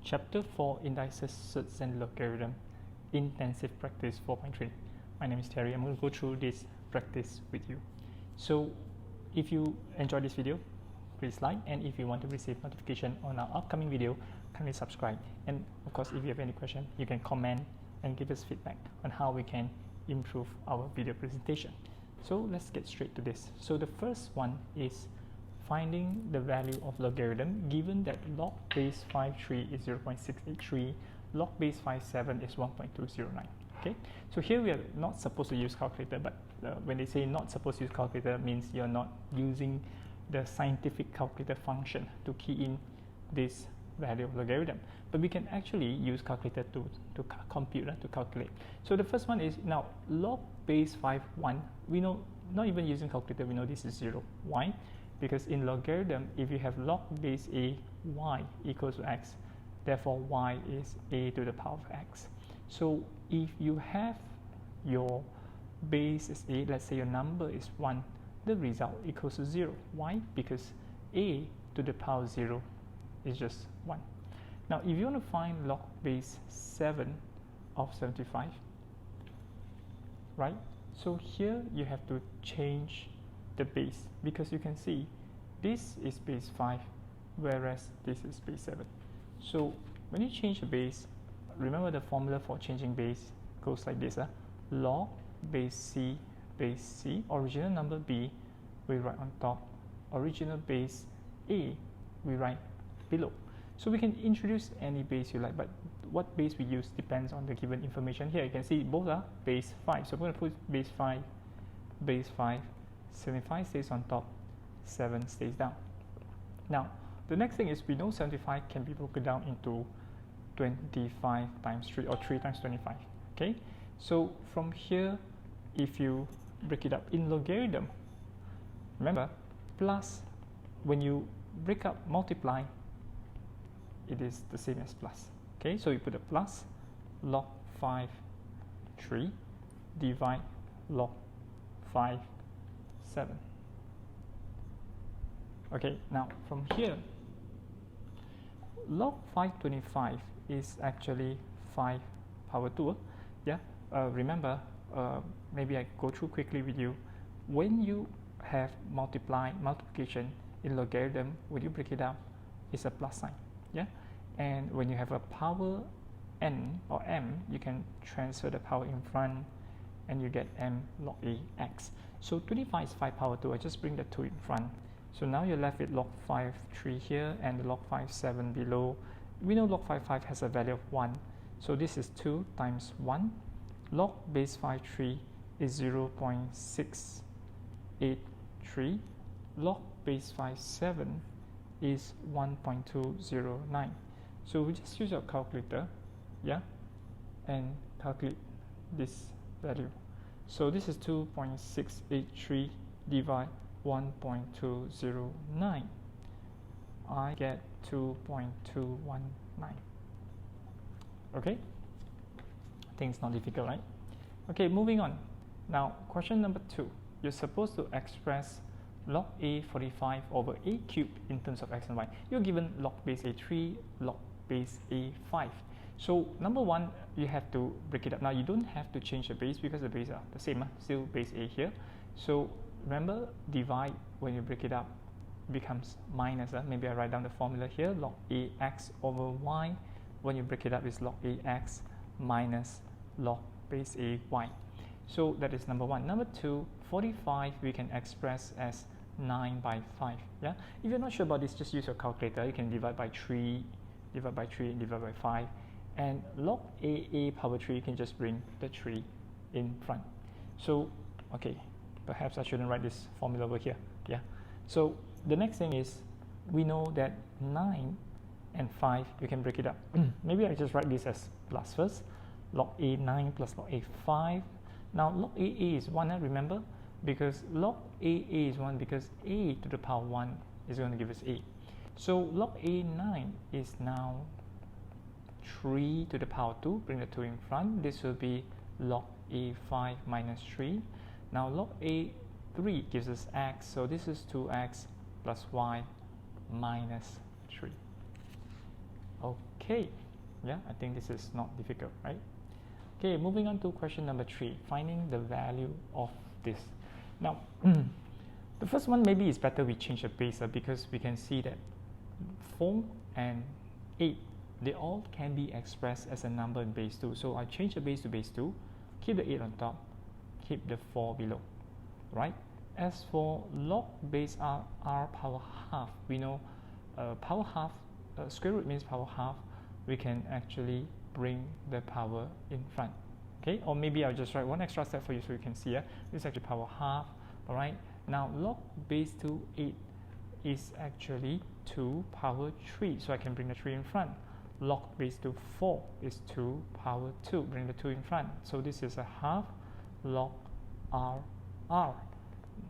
Chapter 4 Indices, Surds and Logarithm, Intensive Practice 4.3. My name is Terry. I'm going to go through this practice with you. So if you enjoyed this video, please like, and if you want to receive notification on our upcoming video, kindly subscribe. And of course, if you have any question, you can comment and give us feedback on how we can improve our video presentation. So let's get straight to this. So the first one is finding the value of logarithm given that log base 5.3 is 0.683, log base 5.7 is 1.209. Okay, so here we are not supposed to use calculator, but when they say not supposed to use calculator, means you're not using the scientific calculator function to key in this value of logarithm. But we can actually use calculator to compute, to calculate. So the first one is now log base 5.1. We know, not even using calculator, we know this is 0. Why? Because in logarithm, if you have log base a, y equals to x, therefore y is a to the power of x. So if you have your base is a, let's say your number is 1, the result equals to 0. Why? Because a to the power of 0 is just 1. Now if you want to find log base 7 of 75, right? So here you have to change the base, because you can see this is base 5 whereas this is base 7. So when you change the base, remember the formula for changing base goes like this: log base c, original number b we write on top, original base a we write below. So we can introduce any base you like, but what base we use depends on the given information. Here you can see both are base 5, so I'm going to put base 5, 75 stays on top, 7 stays down. Now the next thing is we know 75 can be broken down into 25 times 3 or 3 times 25. Okay, so from here, if you break it up in logarithm, remember plus, when you break up multiply, it is the same as plus. Okay, so you put a plus, log 5 3 divide log 5 7. Okay, now from here, log 525 is actually 5 power 2. Yeah, maybe I go through quickly with you. When you have multiplication in logarithm, when you break it up, it's a plus sign. Yeah, and when you have a power n or m, you can transfer the power in front and you get m log a x. So 25 is 5 power 2. I just bring the 2 in front. So now you're left with log 5 3 here and log 5 7 below. We know log 5 has a value of 1. So this is 2 times 1. Log base 5 3 is 0.683. Log base 5 7 is 1.209. So we just use our calculator, yeah, and calculate this value. So this is 2.683 divide 1.209. I get 2.219. Okay, I think it's not difficult, right? Okay, moving on. Now question number 2. You're supposed to express log a 45 over a cubed in terms of x and y. You're given log base a 3, log base a 5. So number 1, you have to break it up. Now you don't have to change the base because the base are the same, still base a here. So remember, divide when you break it up becomes minus. Maybe I write down the formula here: log ax over y. When you break it up, is log ax minus log base a y. So that is number 1. Number 2, 45 we can express as 9 by 5. Yeah, if you're not sure about this, just use your calculator. You can divide by 3, divide by 3, and divide by 5. And log a power 3, you can just bring the 3 in front. So okay, perhaps I shouldn't write this formula over here. Yeah, so the next thing is we know that 9 and 5 you can break it up. Maybe I just write this as plus first, log a 9 plus log a 5. Now log a is 1, remember, because log a is 1 because a to the power 1 is going to give us a. So log a 9 is now 3 to the power 2, bring the 2 in front. This will be log a 5 minus 3. Now log a 3 gives us x, so this is 2x plus y minus 3. Okay. Okay, yeah, I think this is not difficult, right? Okay, moving on to question number 3, finding the value of this. Now, the first one maybe it's better we change the base because we can see that 4 and 8, they all can be expressed as a number in base 2. So I change the base to base 2, keep the 8 on top, keep the 4 below, right? As for log base r power half, we know power half, square root means power half, we can actually bring the power in front, okay? Or maybe I'll just write one extra step for you so you can see. This is actually power half, all right? Now log base 2 8 is actually 2 power 3, so I can bring the 3 in front. Log base 2 4 is 2 power 2, bring the 2 in front. So this is a half log r.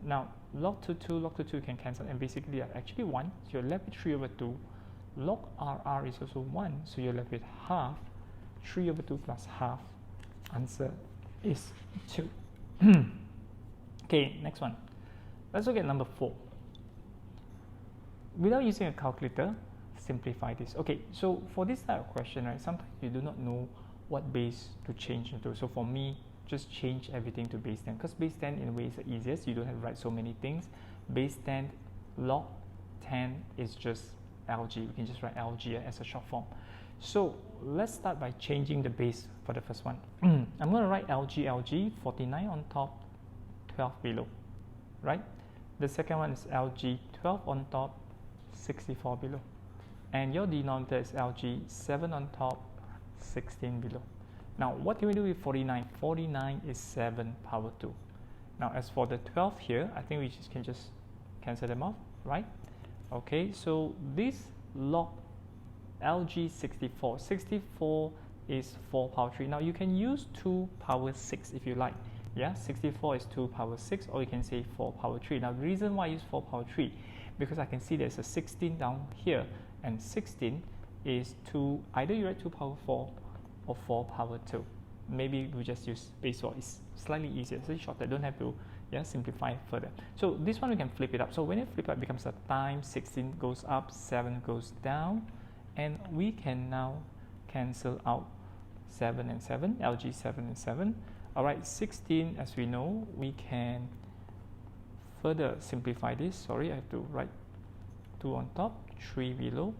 Now log to 2 can cancel, and basically are actually 1, so you're left with 3 over 2. Log r is also 1, so you're left with half. 3 over 2 plus half. Answer is 2. Okay, next one. Let's look at number 4. Without using a calculator, simplify this. Okay, so for this type of question, right, sometimes you do not know what base to change into. So for me, just change everything to base 10, because base 10 in a way is the easiest. You don't have to write so many things. Base 10 log 10 is just LG. We can just write LG as a short form. So let's start by changing the base for the first one. I'm going to write LG 49 on top, 12 below, right? The second one is LG 12 on top, 64 below. And your denominator is LG 7 on top, 16 below. Now what can we do with 49? 49 is 7 power 2. Now as for the 12 here, I think we can just cancel them off, right? Okay, so this log LG 64. 64 is 4 power 3. Now you can use 2 power 6 if you like. Yeah, 64 is 2 power 6, or you can say 4 power 3. Now the reason why I use 4 power 3, because I can see there's a 16 down here, and 16 is 2, either you write 2 power 4 or 4 power 2. Maybe we just use base 4. It's slightly easier, so it's shorter. Don't have to simplify further. So this one we can flip it up. So when you flip it up, it becomes a times 16 goes up, 7 goes down, and we can now cancel out 7 and 7, LG 7 and 7. All right, 16, as we know, we can further simplify this. Sorry, I have to write 2 on top, 3 below,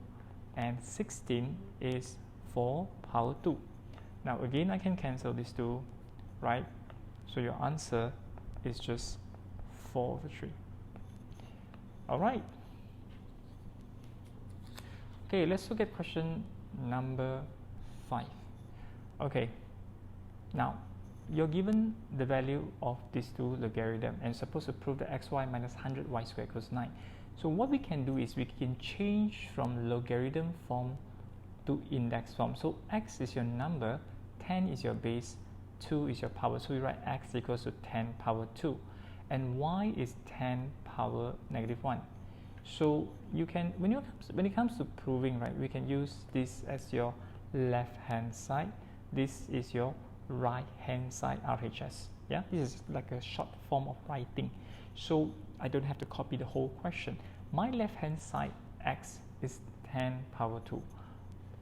and 16 is 4 power 2. Now again, I can cancel these 2, right? So your answer is just 4 over 3. All right. Okay, let's look at question number 5. Okay, now you're given the value of these 2 logarithms and supposed to prove that xy minus 100y squared equals 9. So what we can do is we can change from logarithm form to index form. So x is your number, 10 is your base, 2 is your power. So we write x equals to 10 power 2, and y is 10 power negative 1. So you can, when it comes to proving, right, we can use this as your left hand side. This is your right hand side RHS. Yeah, this is like a short form of writing. So I don't have to copy the whole question. My left hand side x is 10 power 2.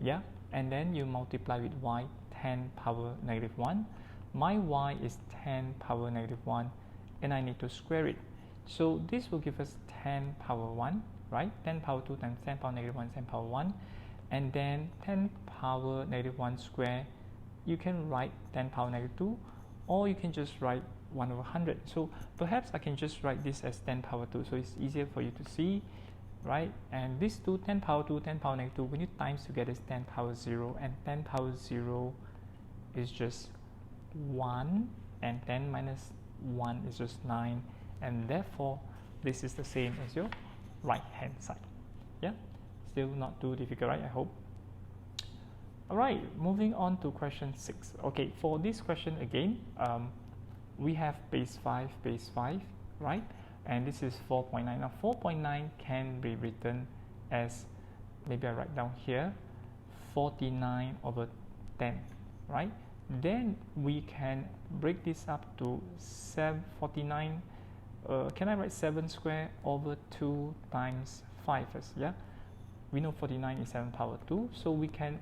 Yeah, and then you multiply with y, 10 power negative 1. My y is 10 power negative 1, and I need to square it. So this will give us 10 power 1, right? 10 power 2 times 10 power negative 1 is 10 power 1. And then 10 power negative 1 square, you can write 10 power negative 2, or you can just write 1 over 100. So perhaps I can just write this as 10 power 2, so it's easier for you to see, right? And these two, 10 power 2, 10 power negative 2, when you times together is 10 power 0, and 10 power 0 is just 1, and 10 minus 1 is just 9, and therefore this is the same as your right hand side. Yeah, still not too difficult, right? I hope. All right, moving on to question 6. Okay, for this question again, we have base 5, right? And this is 4.9. Now 4.9 can be written as, maybe I write down here, 49 over 10, right? Then we can break this up to 49. Can I write 7 square over 2 times 5 as, yeah? We know 49 is 7 power 2, so we can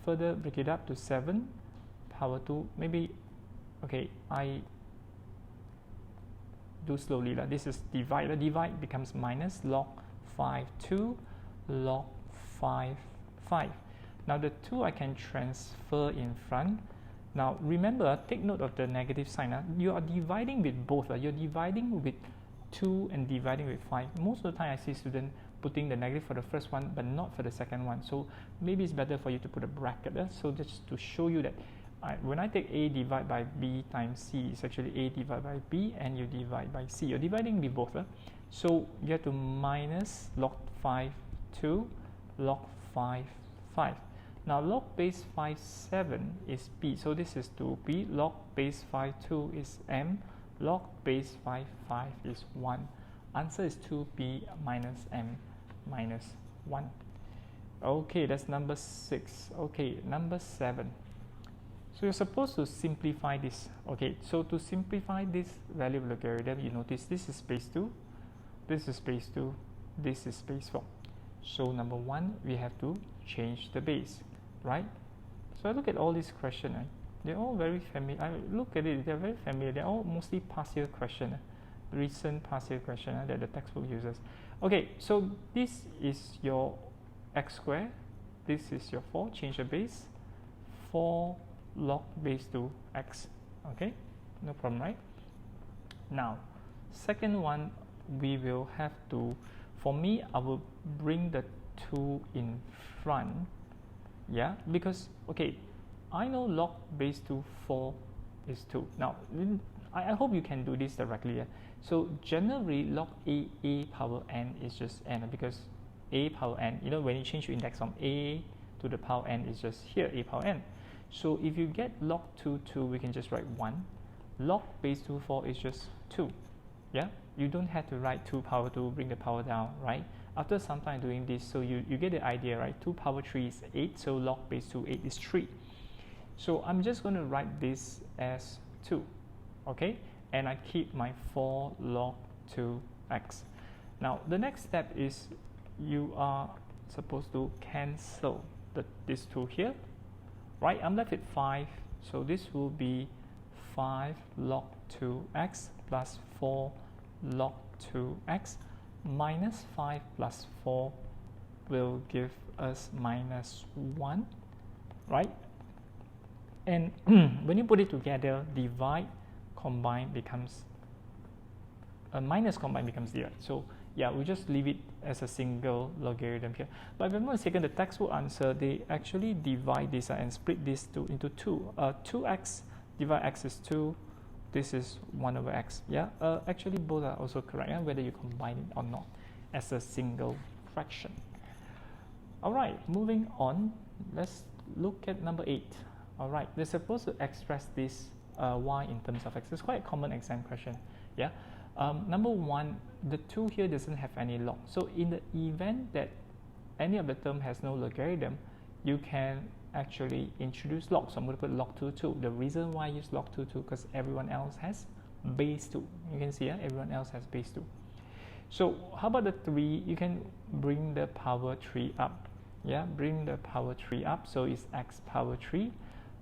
further break it up to 7 power 2, maybe, okay, I do slowly. This is divide. Divide becomes minus log 5 2 log 5 5. Now the 2 I can transfer in front. Now remember, take note of the negative sign. You are dividing with both. You're dividing with 2 and dividing with 5. Most of the time I see students putting the negative for the first one but not for the second one. So maybe it's better for you to put a bracket. So just to show you that when I take A divided by B times C, it's actually A divided by B and you divide by C. You're dividing with both. So you have to minus log 5 2 log 5 5. Now log base 5 7 is B, so this is 2B. Log base 5 2 is M. Log base 5 5 is 1. Answer is 2B minus M minus 1. Okay, that's number 6. Okay, number 7. So you're supposed to simplify this. Okay, so to simplify this value of logarithm, you notice this is base 2, this is base 2, this is base 4. So number 1, we have to change the base, right? So I look at all these questions, right? They're all very familiar. I look at it, they're very familiar. They're all mostly past year questions, recent past year questions that the textbook uses. Okay, so this is your x squared, this is your 4, change the base, 4 log base 2 x. Okay, no problem, right? Now second one, we will have to, for me, I will bring the 2 in front, yeah, because okay, I know log base 2 4 is 2. Now I hope you can do this directly. Yeah? So generally log a power n is just n, because a power n, you know, when you change your index from a to the power n is just here, a power n. So if you get log 2 2, we can just write 1. Log base 2 4 is just 2. Yeah, you don't have to write 2 power 2, bring the power down, right? After some time doing this, so you get the idea, right? 2 power 3 is 8, so log base 2 8 is 3. So I'm just going to write this as 2, okay? And I keep my 4 log 2x. Now the next step is you are supposed to cancel this 2 here, right? I'm left with 5, so this will be 5 log 2x plus 4 log 2x minus 5 plus 4 will give us minus 1, right? And when you put it together, divide, combine becomes minus combine becomes divide. So yeah, we just leave it as a single logarithm here. But if I'm not mistaken, the textbook answer, they actually divide this and split this into 2. 2x divide x is 2. This is 1 over x. Yeah, actually both are also correct, whether you combine it or not as a single fraction. All right, moving on, let's look at number 8. All right, they're supposed to express this y in terms of x. It's quite a common exam question. Yeah. Number 1, the 2 here doesn't have any log. So in the event that any of the term has no logarithm, you can actually introduce log. So I'm going to put log 2 2. The reason why I use log 2 2 because everyone else has base 2. You can see everyone else has base 2. So how about the 3? You can bring the power 3 up. Yeah, bring the power 3 up. So it's x power 3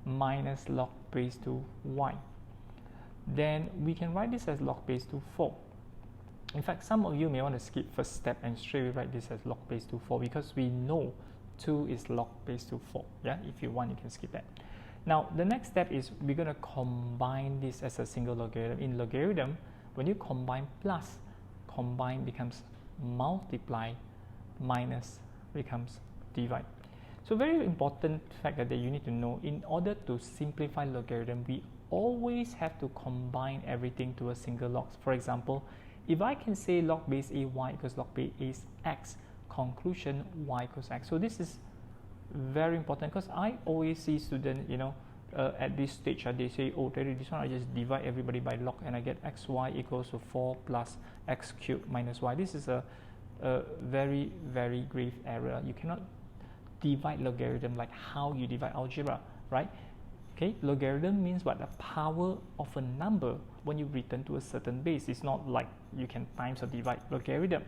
minus log base 2 y. Then we can write this as log base 2 4. In fact, some of you may want to skip first step and straight away write this as log base 2 4 because we know 2 is log base 2 4. Yeah, if you want, you can skip that. Now the next step is we're going to combine this as a single logarithm. In logarithm, when you combine plus, combine becomes multiply, minus becomes divide. So very important fact that you need to know, in order to simplify logarithm, we always have to combine everything to a single log. For example, if I can say log base a y equals log base a is x, conclusion y equals x. So this is very important because I always see students, at this stage, they say, oh, this one I just divide everybody by log and I get xy equals to 4 plus x cubed minus y. This is a very, very grave error. You cannot divide logarithm like how you divide algebra, right? Okay, logarithm means what? The power of a number when you return to a certain base. It's not like you can times or divide logarithm.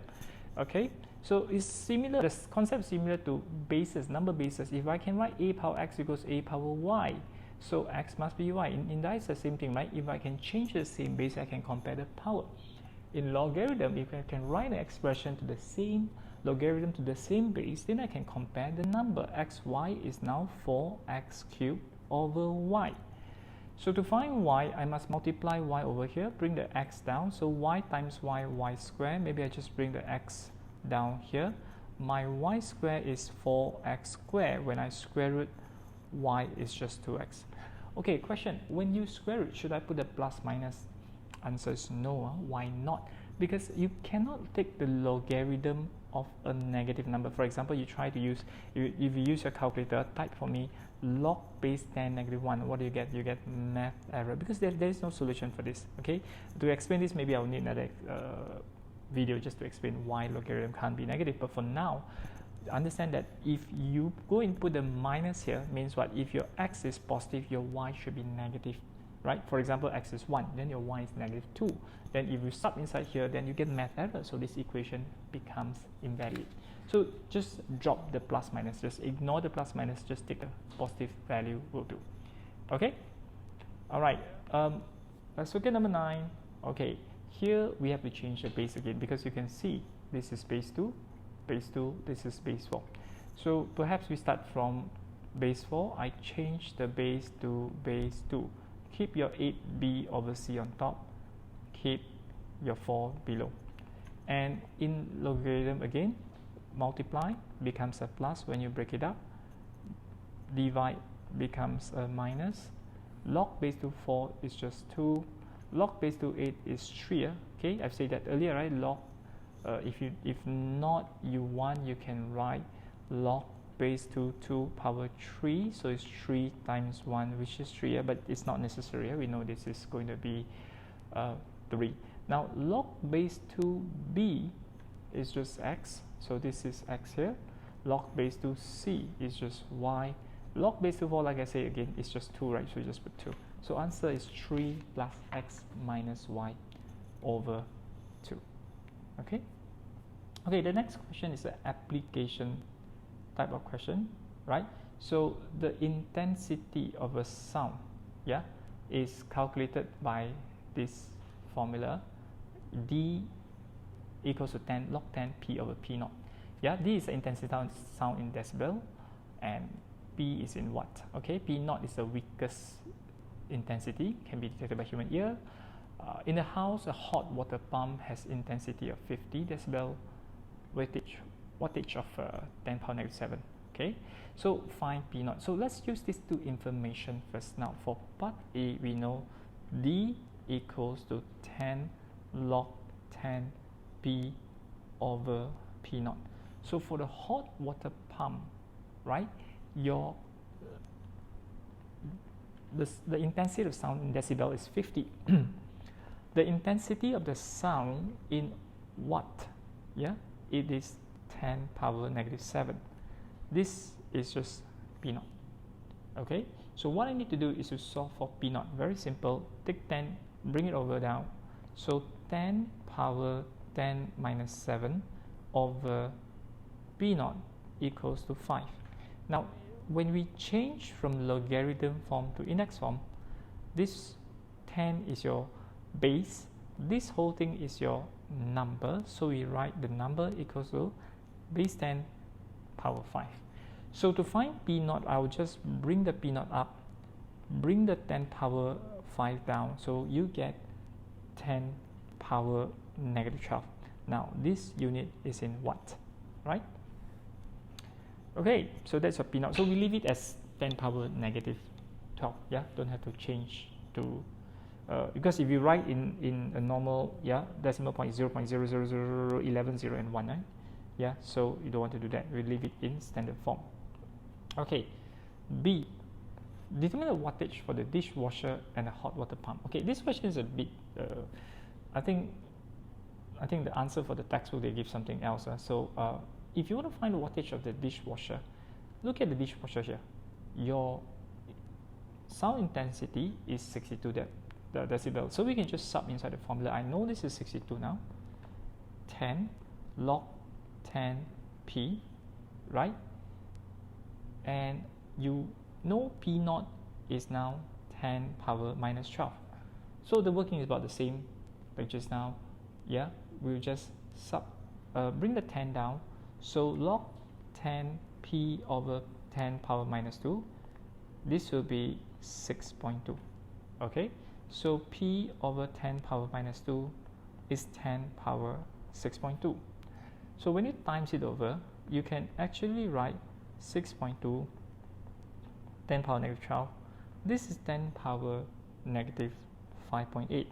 Okay, So it's similar, the concept is similar to bases, number bases. If I can write a power x equals a power y, so x must be y. In indices, the same thing, right? If I can change the same base, I can compare the power. In logarithm, if I can write an expression to the same logarithm to the same base, then I can compare the number. Xy is now 4x cubed over y. So to find y, I must multiply y over here, bring the x down. So y times y, y squared. Maybe I just bring the x down here. My y squared is 4x squared. When I square root, y is just 2x. Okay, question. When you square root, should I put a plus minus? Answer is no. Why not? Because you cannot take the logarithm of a negative number. For example, you try to use, if you use your calculator, type for me log base 10 negative 1. What do you get? You get math error, because there is no solution for this. Okay, to explain this, maybe I'll need another video just to explain why logarithm can't be negative. But for now, understand that if you go and put the minus here, means what? If your x is positive, your y should be negative, right? For example, x is 1, then your y is negative 2. Then if you sub inside here, then you get math error, so this equation becomes invalid. So just drop the plus minus, just ignore the plus minus, just take the positive value will do. Okay, all right, let's look at number 9. Okay, here we have to change the base again, because you can see this is base 2, this is base 4. So perhaps we start from base 4. I change the base to base 2. Keep your 8b over c on top, keep your 4 below. And in logarithm again, multiply becomes a plus when you break it up, divide becomes a minus, log base to 4 is just 2, log base to 8 is 3. Okay, I've said that earlier, right? Log, if not you want, you can write log base to 2 power 3, so it's 3 times 1, which is 3, but it's not necessary. We know this is going to be 3. Now log base to b is just x, so this is x here. Log base to c is just y. Log base to 4, like I say again, is just 2, right? So you just put 2. So answer is 3 plus x minus y over 2. Okay. Okay, the next question is an application type of question, right? So the intensity of a sound, yeah, is calculated by this formula, d equals to 10 log 10 p over p naught. Yeah, d is the intensity of sound in decibel, and p is in watt. Okay, p naught is the weakest intensity, can be detected by human ear. In a house, a hot water pump has intensity of 50 decibel, wattage of 10 power negative 7. Okay, so find p naught. So let's use these two information first. Now for part A, we know d equals to 10 log 10 p over p naught. So for the hot water pump, right, the intensity of sound in decibel is 50. The intensity of the sound in watt, yeah, it is 10 power negative 7. This is just p naught. Okay, so what I need to do is to solve for p naught. Very simple. Take 10, bring it over down. So 10 power 10 minus 7 over p naught equals to 5. Now when we change from logarithm form to index form, this 10 is your base, this whole thing is your number, so we write the number equals to base 10 power 5. So to find p naught, I will just bring the p naught up, bring the 10 power 5 down, so you get 10 power negative 12. Now this unit is in watt, right? Okay, so that's your p naught. So we leave it as 10 power negative 12. Yeah, don't have to change to because if you write in a normal, yeah, decimal point 0.00011, 0 and 1, right? Yeah, so you don't want to do that. We leave it in standard form. Okay, B, determine the wattage for the dishwasher and a hot water pump. Okay, this question is a bit I think the answer for the textbook, they give something else. So if you want to find the wattage of the dishwasher, look at the dishwasher here. Your sound intensity is 62 decibel. So we can just sub inside the formula. I know this is 62 now. 10 log 10p, right? And you know p naught is now 10 power minus 12. So the working is about the same like just now. Yeah, we'll just bring the 10 down. So log 10p over 10 power minus 2, this will be 6.2. Okay, so p over 10 power minus 2 is 10 power 6.2. So when you times it over, you can actually write 6.2 10 power negative 12. This is 10 power negative 5.8.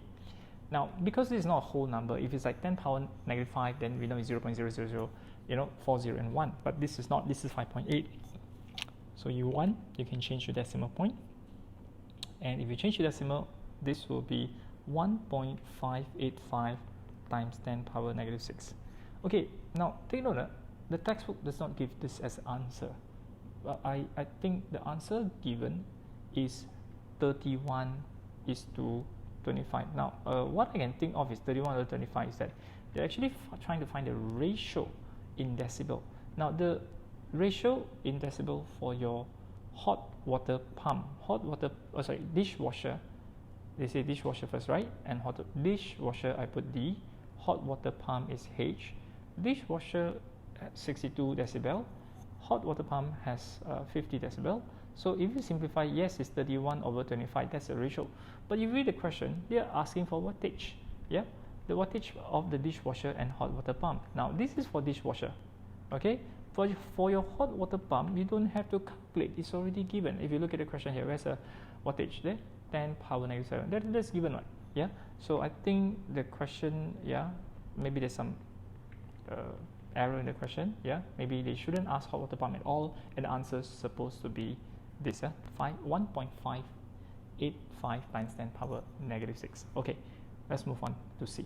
Now, because this is not a whole number, if it's like 10 power negative 5, then we know it's 0.000, 40 and 1. But this is not, this is 5.8. So you can change your decimal point. And if you change your decimal, this will be 1.585 times 10 power negative 6. Okay, now take note, the textbook does not give this as an answer. But I think the answer given is 31:25. Now, what I can think of is 31/25 is that they're actually trying to find the ratio in decibel. Now, the ratio in decibel for your hot water pump, dishwasher, they say dishwasher first, right? And dishwasher, I put D, hot water pump is H. Dishwasher at 62 decibel, hot water pump has 50 decibel. So if you simplify, yes, it's 31/25, that's the ratio. But you read the question, they are asking for wattage. Yeah, the wattage of the dishwasher and hot water pump. Now this is for dishwasher. Okay, for your hot water pump, you don't have to calculate, it's already given. If you look at the question here, where's the wattage there? 10 power negative 7. That's given one. Yeah, so I think the question, yeah, maybe there's some error in the question. Yeah, maybe they shouldn't ask hot water pump at all, and the answer is supposed to be this, 1.585 times 10 power negative 6. Okay, let's move on to C.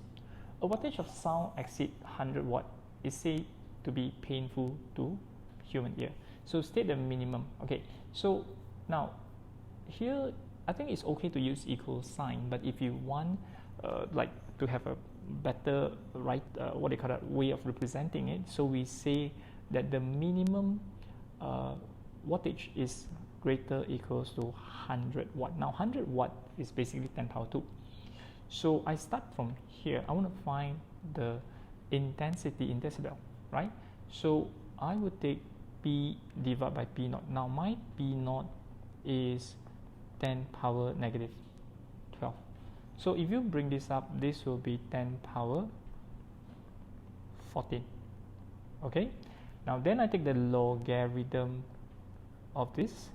A wattage of sound exceed 100 watt is said to be painful to human ear. So state the minimum. Okay, so now here I think it's okay to use equal sign, but if you want like to have a better way of representing it, so we say that the minimum wattage is greater equals to 100 watt. Now 100 watt is basically 10 power 2. So I start from here. I want to find the intensity in decibel, right? So I would take P divided by P naught. Now my P naught is 10 power negative 12. So if you bring this up, this will be 10 power 14. Okay, now then I take the logarithm of this.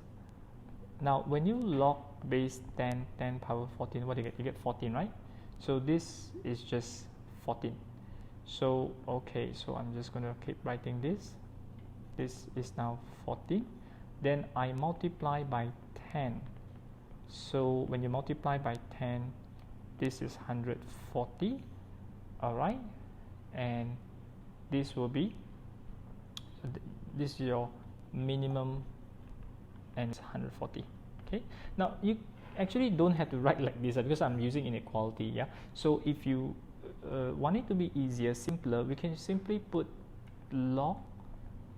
Now when you log base 10 power 14, what do you get? You get 14, right? So this is just 14. So okay, so I'm just going to keep writing this. This is now 14. Then I multiply by 10. So when you multiply by 10, this is 140. All right, and this will be, this is your minimum, and it's 140. Okay, now you actually don't have to write like this because I'm using inequality. Yeah, so if you want it to be easier, simpler, we can simply put log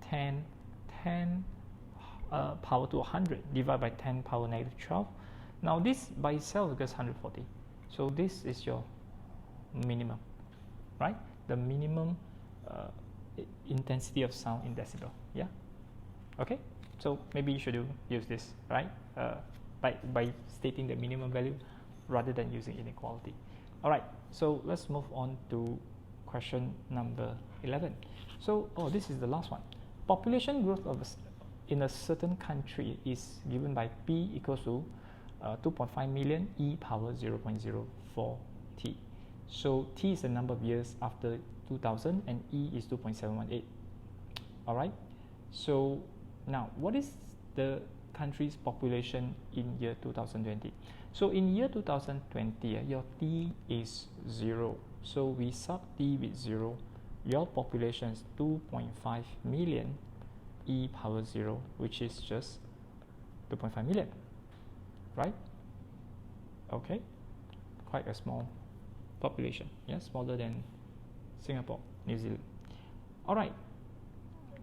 10 power to 100 divided by 10 power negative 12. Now this by itself gets 140. So this is your minimum, right? The minimum intensity of sound in decibel. Yeah. Okay. So maybe you should use this, right? By stating the minimum value rather than using inequality. All right. So let's move on to question number 11. So this is the last one. Population growth in a certain country is given by P equals to 2.5 million e power 0.04 t. So t is the number of years after 2000 and e is 2.718. All right. So now what is the country's population in year 2020? So in year 2020, your t is 0. So we sub t with 0. Your population is 2.5 million e power 0, which is just 2.5 million, right? Okay, quite a small population, yeah, smaller than Singapore, New Zealand. All right,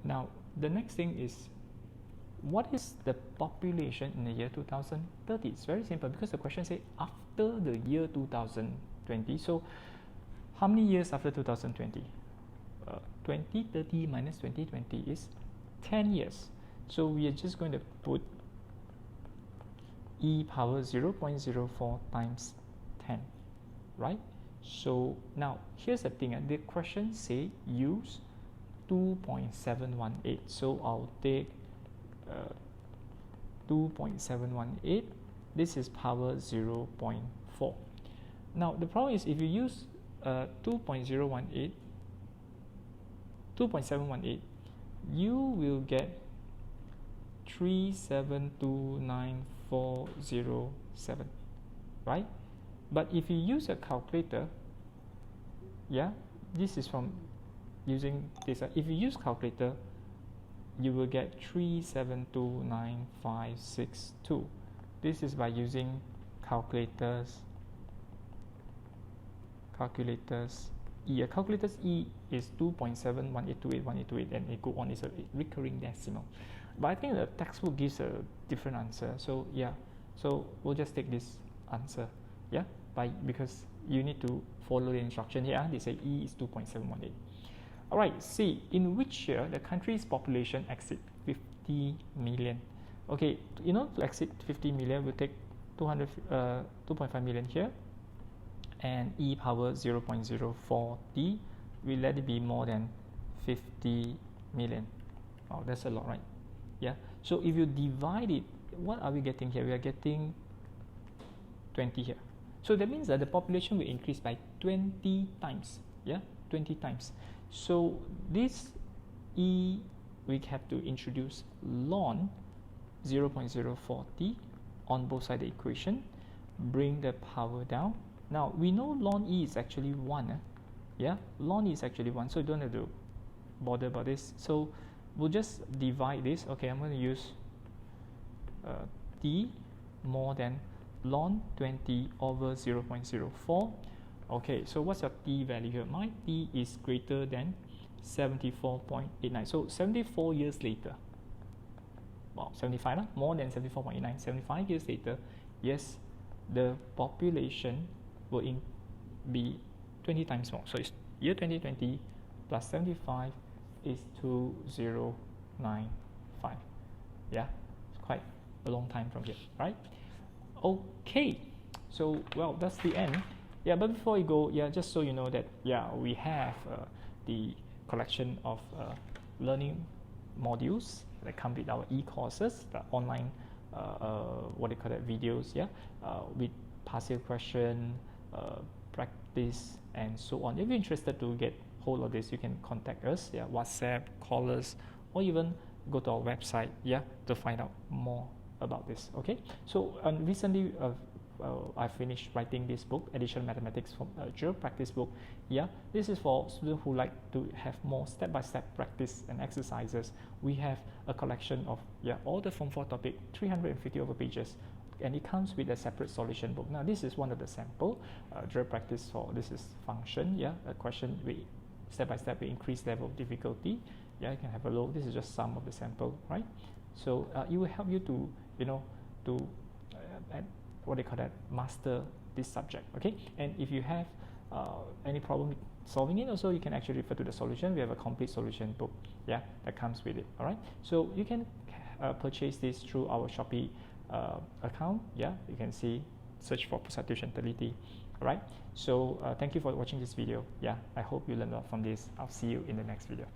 Now the next thing is, what is the population in the year 2030? It's very simple because the question says after the year 2020. So how many years after 2020? 2030 minus 2020 is 10 years. So we are just going to put e power 0.04 times 10, right? So now here's the thing, the question say use 2.718. So I'll take 2.718. This is power 0.4. Now the problem is if you use 2.718, you will get 3729407, right? But if you use a calculator, yeah, this is from using this. If you use calculator, you will get 3729562. This is by using calculators E. A calculator's E is 2.718281828, and it go on. It's a recurring decimal. But I think the textbook gives a different answer. So yeah, so we'll just take this answer. Yeah, because you need to follow the instruction here. They say E is 2.718. All right, C. In which year the country's population exceed 50 million? Okay, to exceed 50 million, we'll take 2.5 million here, and e power 0.04t. We let it be more than 50 million. Oh, that's a lot, right? Yeah. So if you divide it, what are we getting here? We are getting 20 here. So that means that the population will increase by 20 times. Yeah, 20 times. So this e, we have to introduce ln 0.04t on both sides of the equation. Bring the power down. Now we know ln e is actually 1. Yeah, ln e is actually 1. So you don't have to bother about this. So we'll just divide this. Okay, I'm going to use t more than ln 20 over 0.04. Okay, so what's your t value here? My t is greater than 74.89. So 74 years later, well, 75, more than 74.89, 75 years later, yes, the population will be 20 times more. So it's year 2020 plus 75 is 2095. Yeah, it's quite a long time from here, right? Okay, so well, that's the end. Yeah, but before you go, yeah, just so you know that, yeah, we have the collection of learning modules that come with our e-courses, the online, videos, yeah, with past year question, practice, and so on. If you're interested to get hold of this, you can contact us, yeah, WhatsApp, call us, or even go to our website, yeah, to find out more about this. Okay, so recently I finished writing this book, Additional Mathematics from Drill Practice book. Yeah, this is for students who like to have more step-by-step practice and exercises. We have a collection of all the Form 4 topic, 350 over pages, and it comes with a separate solution book. Now this is one of the sample drill practice for this is function. Yeah, a question with step-by-step with increased level of difficulty. Yeah, you can have a look. This is just some of the sample, right? So it will help you to master this subject. Okay, and if you have any problem solving it, also you can actually refer to the solution. We have a complete solution book, yeah, that comes with it. All right, so you can purchase this through our Shopee account. Yeah, you can see, search for Pusat Tuition Teliti. All right, so thank you for watching this video. Yeah, I hope you learned a lot from this. I'll see you in the next video.